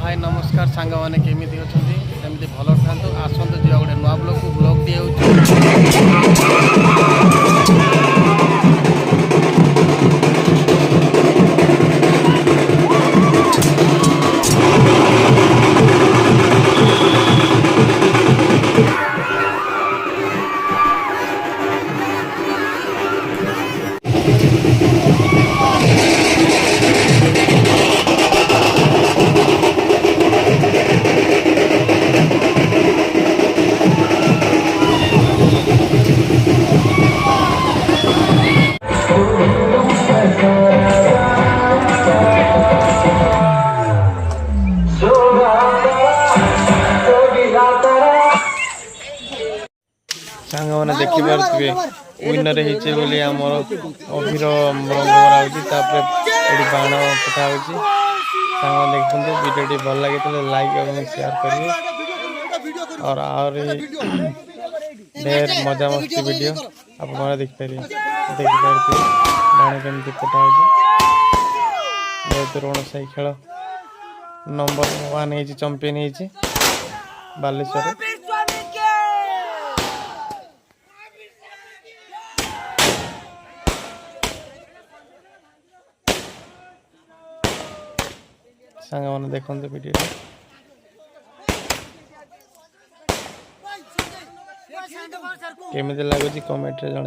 हाय नमस्कार सांग मैंने केमी अच्छा जमी भल था आसतु जी गोटे नुआ ब्लॉग दिए सांग मैंने देखिपे विनर होली आमर अभिर रंग मरा बाण फटा सांग देखते वीडियो भल लगे लाइक और शेयर करिए और ढेर मजा मस्ती वीडियो आप देखिपारे बाण केमती फटा जेहेतु रण साई खेल नंबर 1 चंपियन होती बालेश्वर सांग मैंने देखते वीडियो केमी लगुच कमेंट रे जन।